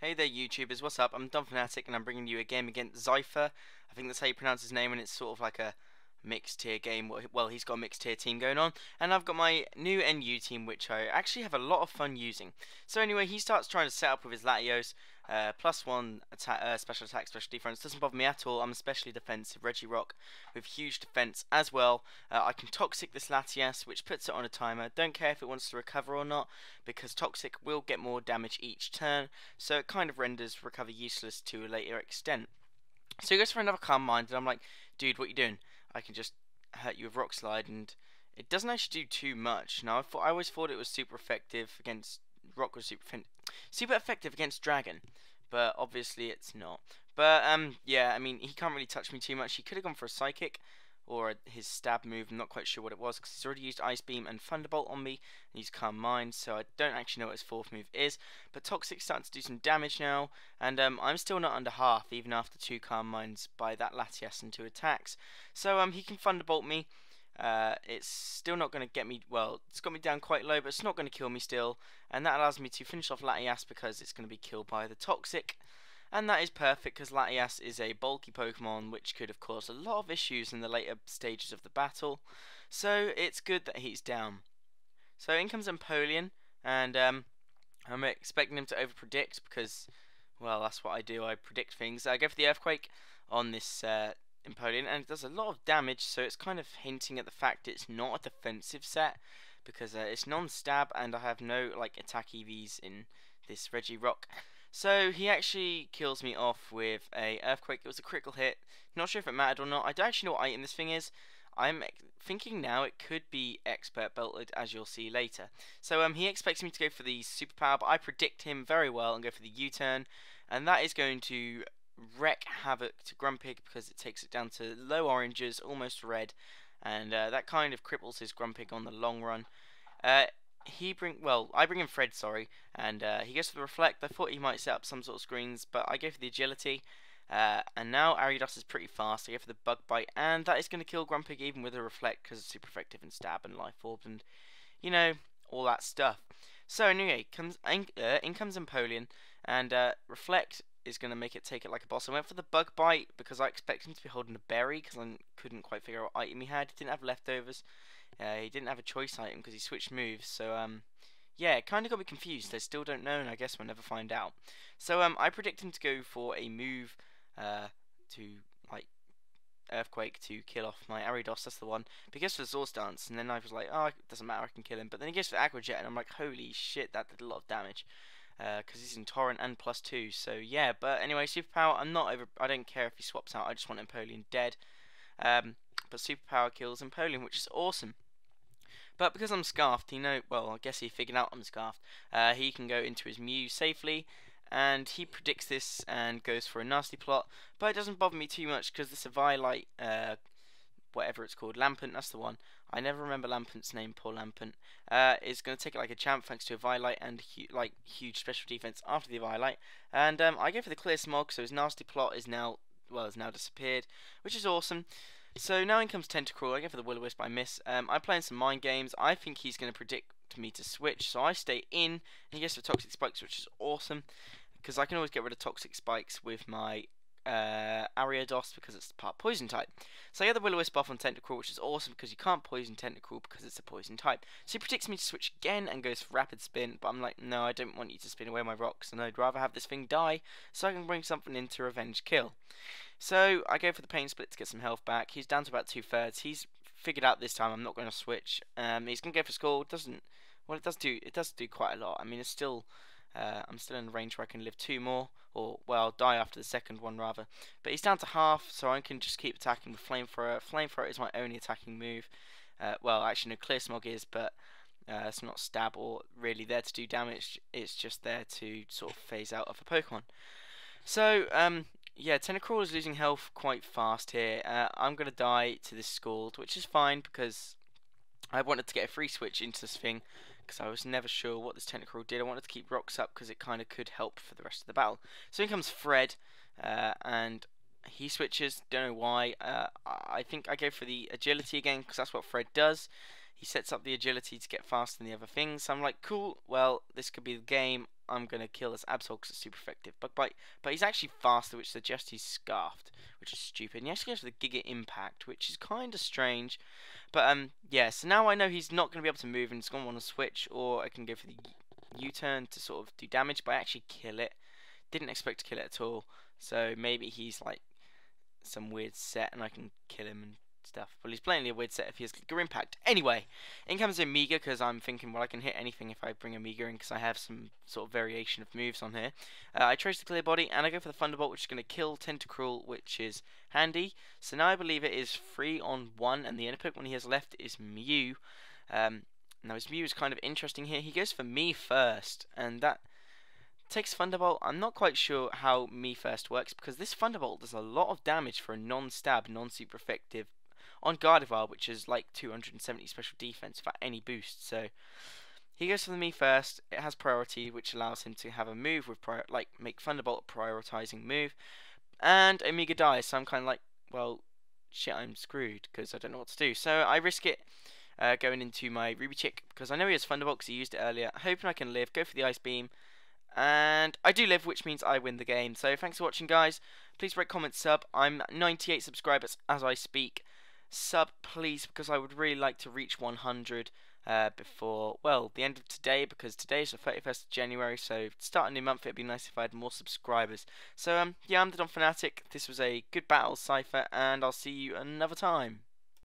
Hey there YouTubers, what's up? I'm Don Fanatic and I'm bringing you a game against Xypher. I think that's how you pronounce his name, and it's sort of like a mixed tier game. Well, he's got a mixed tier team going on, and I've got my new NU team which I actually have a lot of fun using. So anyway, he starts trying to set up with his Latios, +1 attack, special attack, special defense. Doesn't bother me at all. I'm especially defensive. Regirock with huge defense as well. I can Toxic this Latias, which puts it on a timer. Don't care if it wants to recover or not, because Toxic will get more damage each turn, so it kind of renders recover useless to a later extent. So he goes for another Calm Mind, and I'm like, dude, what are you doing? I can just hurt you with Rock Slide, and it doesn't actually do too much. Now, I always thought it was super effective against Rock, was super effective against Dragon, but obviously it's not. But yeah, I mean, he can't really touch me too much. He could have gone for a Psychic or his stab move. I'm not quite sure what it was, because he's already used Ice Beam and Thunderbolt on me, and he's Calm Mind, so I don't actually know what his fourth move is. But Toxic's starting to do some damage now, and I'm still not under half, even after 2 Calm Minds by that Latias and 2 attacks. So he can Thunderbolt me. It's still not going to get me, well, it's got me down quite low, but it's not going to kill me still, and that allows me to finish off Latias because it's going to be killed by the Toxic. And that is perfect, because Latias is a bulky Pokemon which could have caused a lot of issues in the later stages of the battle. So it's good that he's down. So in comes Empoleon, and I'm expecting him to overpredict because, well, that's what I do. I predict things. I go for the Earthquake on this Empoleon, and it does a lot of damage, so it's kind of hinting at the fact it's not a defensive set, because it's non-stab and I have no like attack EVs in this Regirock. So he actually kills me off with a Earthquake. It was a critical hit. Not sure if it mattered or not. I don't actually know what item this thing is. I'm thinking now it could be Expert Belted, as you'll see later. So he expects me to go for the Superpower, but I predict him very well and go for the U-turn. And that is going to wreak havoc to Grumpig, because it takes it down to low oranges, almost red. And that kind of cripples his Grumpig on the long run. I bring in Fred, sorry, and he goes for the Reflect. I thought he might set up some sort of screens, but I go for the Agility, and now Ariados is pretty fast. I go for the Bug Bite, and that is going to kill Grumpig even with a Reflect, because it's super effective in Stab and Life Orb, and, you know, all that stuff. So anyway, in comes Empoleon, and Reflect is going to make it take it like a boss. I went for the Bug Bite because I expected him to be holding a berry, because I couldn't quite figure out what item he had. He didn't have leftovers. He didn't have a choice item because he switched moves, so yeah, it kind of got me confused. I still don't know, and I guess we'll never find out. So I predict him to go for a move to like Earthquake to kill off my Ariados. That's the one. But he goes for the Zorz Dance, and then I was like, oh, it doesn't matter, I can kill him. But then he goes for Aqua Jet, and I'm like, holy shit, that did a lot of damage. Because he's in Torrent and +2, so yeah. But anyway, Superpower, I don't care if he swaps out. I just want Empoleon dead. But Superpower kills Empoleon, which is awesome. But because I'm Scarfed, well, I guess he figured out I'm Scarfed. He can go into his Mew safely, and he predicts this and goes for a nasty plot. But it doesn't bother me too much, because this Eviolite, whatever it's called, Lampent, that's the one. I never remember Lampent's name, poor Lampent. Is going to take it like a champ thanks to Eviolite and huge special defense after the Eviolite. And I go for the Clear Smog, so his nasty plot is now disappeared, which is awesome. So now in comes Tentacruel. I go for the Will-O-Wisp, I miss. I'm playing some mind games. I think he's going to predict me to switch, so I stay in, and he gets for Toxic Spikes, which is awesome, because I can always get rid of Toxic Spikes with my Ariados, because it's part Poison type. So I get the Will-O-Wisp buff on Tentacruel, which is awesome, because you can't poison Tentacruel because it's a poison type. So he predicts me to switch again and goes for Rapid Spin, but I'm like, no, I don't want you to spin away my rocks, and I'd rather have this thing die, so I can bring something in to revenge kill. So I go for the Pain Split to get some health back. He's down to about 2/3. He's figured out this time I'm not going to switch. He's going to go for Skull. It does do quite a lot. I mean, it's still I'm still in a range where I can live 2 more, or well, die after the second one rather. But he's down to half, so I can just keep attacking with Flamethrower. Flamethrower is my only attacking move. Well, actually, no, Clear Smog is, but it's not stab or really there to do damage. It's just there to sort of phase out of a Pokemon. So yeah, Tentacruel is losing health quite fast here. I'm going to die to this Scald, which is fine, because I wanted to get a free switch into this thing, because I was never sure what this Tentacruel did. I wanted to keep rocks up, because it kind of could help for the rest of the battle. So in comes Fred, and he switches, don't know why. I think I go for the Agility again, because that's what Fred does. He sets up the Agility to get faster than the other things. So I'm like, cool, well, this could be the game. I'm going to kill this Absol because it's super effective. Bug Bite. But he's actually faster, which suggests he's Scarfed, which is stupid. And he actually goes for the Giga Impact, which is kind of strange. But, yeah, so now I know he's not going to be able to move and he's going to want to switch. Or I can go for the U-turn to sort of do damage, but I actually kill it. Didn't expect to kill it at all. So maybe he's like some weird set and I can kill him and stuff. Well, he's playing a weird set if he has Giga Impact. Anyway, in comes Amiga because I'm thinking, well, I can hit anything if I bring Amiga in because I have some sort of variation of moves on here. I trace the Clear Body and I go for the Thunderbolt, which is going to kill Tentacruel, which is handy. So now I believe it is 3 on 1 and the only Pokemon he has left is Mew. Now his Mew is kind of interesting here. He goes for me first and that takes Thunderbolt. I'm not quite sure how me first works because this Thunderbolt does a lot of damage for a non-stab, non-super effective on Gardevoir, which is like 270 special defense without any boost. So he goes for the me first. It has priority, which allows him to have a move with make Thunderbolt a prioritizing move. And Amiga dies, so I'm kind of like, well, shit, I'm screwed because I don't know what to do. So I risk it. Going into my Ruby Chick because I know he has Thunderbolt because he used it earlier. Hoping I can live. Go for the Ice Beam. And I do live, which means I win the game. So thanks for watching, guys. Please rate, comment, sub. I'm 98 subscribers as I speak. Sub, please, because I would really like to reach 100 before, well, the end of today, because today is the 31st of January, so to start a new month, it'd be nice if I had more subscribers. So, yeah, I'm the Don Fanatic. This was a good battle, Xypher, and I'll see you another time.